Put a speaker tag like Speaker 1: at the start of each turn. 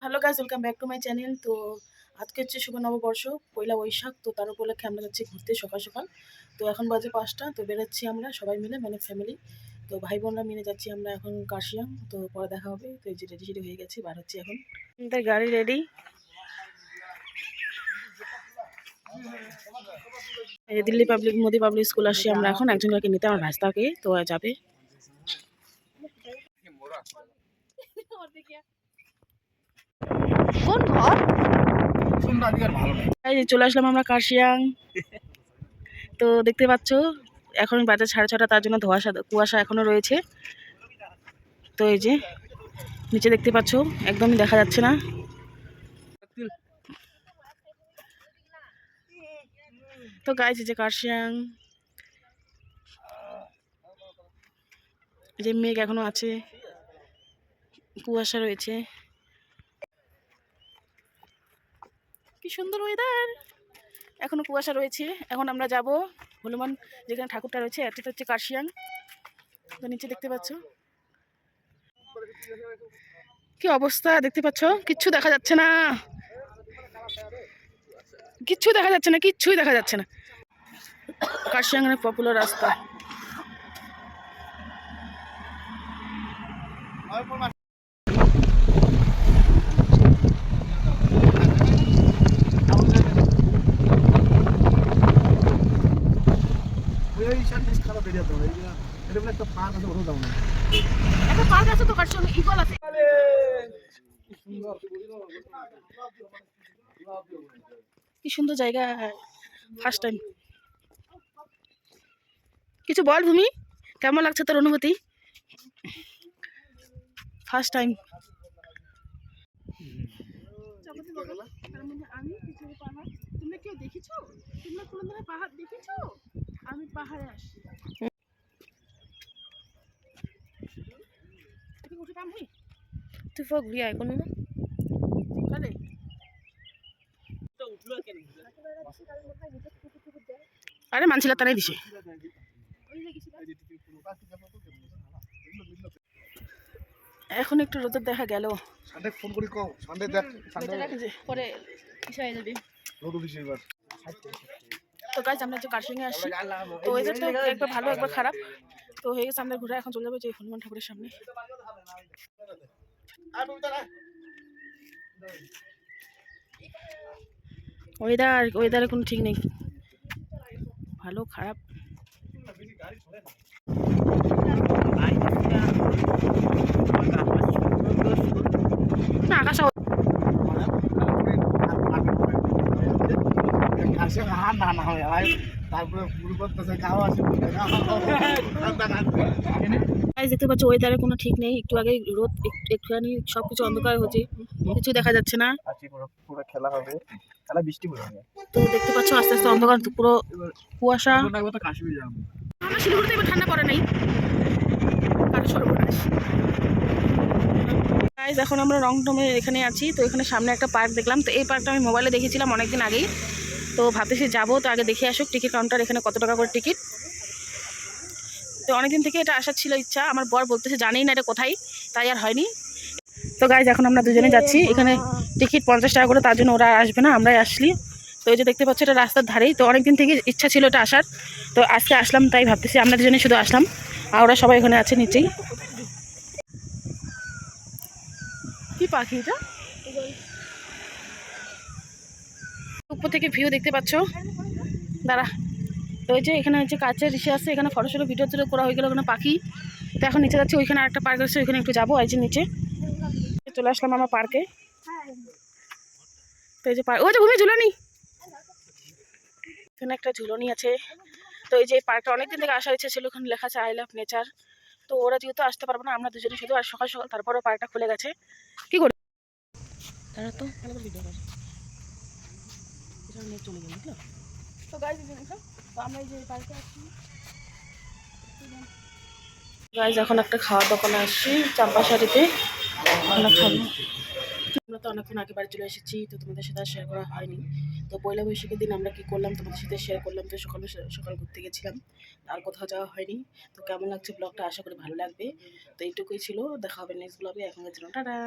Speaker 1: Hello guys, welcome back to my channel. তো আজকে হচ্ছে শুভ নববর্ষ, পয়লা বৈশাখ। তো তার উপলক্ষে আমরা যাচ্ছি ঘুরতে সকাল সকাল। তো এখন বাজে 5টা। তো বেরোচ্ছি আমরা সবাই মিলে, মানে ফ্যামিলি। তো ভাই বোনরা মিলে যাচ্ছি আমরা এখন কার্শিয়াং। তো পরে দেখা হবে। তো এই যে রেডি সেডি হয়ে গেছি, বার হচ্ছি এখন। আমাদের গাড়ি রেডি। এই Delhi public Modi public school আসছি আমরা এখন, একজনকে নিতে, আমার ভাস্তাকে। তো যাবে। কোন ঘর? এই যে চলে আসলাম আমরা কার্শিয়াং। তো দেখতে পাচ্ছ এখন বাজে 6:30, তার জন্য কুয়াশা এখনো রয়েছে। তো এই যে নিচে দেখতে পাচ্ছ, একদমই দেখা যাচ্ছে না। তো গাইজ, যে কার্শিয়াং, যে মেঘ এখনো আছে, কুয়াশা রয়েছে। কি সুন্দর ওয়েদার। এখনো কুয়াশা রয়েছে। এখন আমরা যাব হনুমান, যেখানে ঠাকুরটা রয়েছে। এটা হচ্ছে কার্শিয়াং। তো নিচে দেখতে পাচ্ছ কি অবস্থা, দেখতে পাচ্ছ কিচ্ছু দেখা যাচ্ছে না, কিচ্ছু দেখা যাচ্ছে না, কিচ্ছুই দেখা যাচ্ছে না। কার্শিয়াং এর পপুলার রাস্তা। একটা পার্ক আছে তো কার্শিয়াং, ইগল আছে। কি সুন্দর জায়গা, ফার্স্ট টাইম। কিছু বল ভূমি, কেমন লাগছে তোর অনুভূতি? First time. তোমরা কেউ দেখেছো? তোমরা কোনোদিন পাহাড় দেখেছো? আমি পাহাড়ে আসি। তুই ফোক ঘুরে আয় কোনো কালে। আরে মানছিল তারাই দিছে। এখন একটু রোদের দেখা গেল।
Speaker 2: সানডে ফোন করি কও, সানডে দেখ, সানডে
Speaker 1: পরে কিসে আই যাবে
Speaker 2: রোদ দিছে এবার।
Speaker 1: তো গাইস, আমরা যে কার্শিয়াং এ আসছি। তো ওয়েদারটা একবার ভালো একবার খারাপ। তো হয়ে গেছে, আমরা ঘুরে এখন চলে যাবো যে হনুমান ঠাকুরের সামনে। ওয়েদারের কোনো ঠিক নেই, ভালো খারাপ। না আকাশ দেখতে পাচ্ছ, ওয়েদারের কোনো ঠিক নেই। একটু আগে রোদ, একটুখানি সবকিছু অন্ধকার হচ্ছে, কিছু দেখা যাচ্ছে না।
Speaker 2: খেলা হবে, খেলা বৃষ্টি পড়ে।
Speaker 1: তো দেখতে পাচ্ছ আস্তে আস্তে অন্ধকার, পুরো কুয়াশা।
Speaker 2: কাশ্মীর যাবো
Speaker 1: আমরা শিলিগুড়িতে এবার ঠান্ডা পড়ে নাই। গাইস, এখন আমরা রংটমে এখানে আছি। তো এখানে সামনে একটা পার্ক দেখলাম। তো এই পার্কটা আমি মোবাইলে দেখেছিলাম অনেকদিন আগেই। তো ভাবতেছি যাবো, তো আগে দেখে আসুক টিকিট কাউন্টার এখানে কত টাকা করে টিকিট। তো অনেকদিন থেকে এটা আসার ছিল ইচ্ছা। আমার বর বলতেছে জানেই না এটা কোথায়, তাই আর হয়নি। তো গাইস, এখন আমরা দুজনে যাচ্ছি। এখানে টিকিট 50 টাকা করে, তার জন্য ওরা আসবে না, আমরাই আসলি। তো এই যে দেখতে পাচ্ছি, এটা রাস্তার ধারেই। তো অনেকদিন থেকে ইচ্ছা ছিল এটা আসার। তো আজকে আসলাম, তাই ভাবতেছি আমরা দুজনে শুধু আসলাম, আর ওরা সবাই এখানে আছে নিচেই। কি পাখি এটা? উপর থেকে ভিউ দেখতে পাচ্ছ, দাঁড়া। তো এই যে এখানে হচ্ছে কাচের ইসে আছে, এখানে ফটো ভিডিও করা হয়ে গেল, ওখানে পাখি। তো এখন নিচে যাচ্ছি, ওইখানে একটা পার্ক আছে, ওইখানে একটু যাবো। এই যে নিচে চলে আসলাম আমার পার্কে। তো এই যে পার্ক, ওই যে ভূমি ঝুলনি, এখানে একটা ঝুলনি আছে। তো এই যে পার্কটা অনেকদিন থেকে আসার ইচ্ছা ছিল, ওখানে লেখা আছে আই লাভ নেচার। তো ওরা যেহেতু আসতে পারবো না, আমরা দুজনে শুধু। আর সকাল সকাল তারপরেও পার্কটা খুলে গেছে। কি করি তারা তো ভিডিও করে চলে গেল, বুঝলো? তো গাইজ, তো আমরা এই যে পার্কে আসছি। গাইজ, এখন একটা খাওয়ার দোকানে আসছি চাম্পাশাড়িতে, আমরা খাবো। আমরা তো অনেকক্ষণ আগে বাড়ি চলে এসেছি, তো তোমাদের সাথে শেয়ার করা হয়নি। তো পয়লা বৈশাখের দিন আমরা কি করলাম তোমাদের সাথে শেয়ার করলাম। তো সকাল সকাল ঘুরতে গেছিলাম, আর কোথাও যাওয়া হয়নি। তো কেমন লাগছে ব্লগটা, আশা করি ভালো লাগবে। তো এইটুকুই ছিল, দেখা হবে নেক্সট ব্লগে। এখন গেছিলাম, টাটা।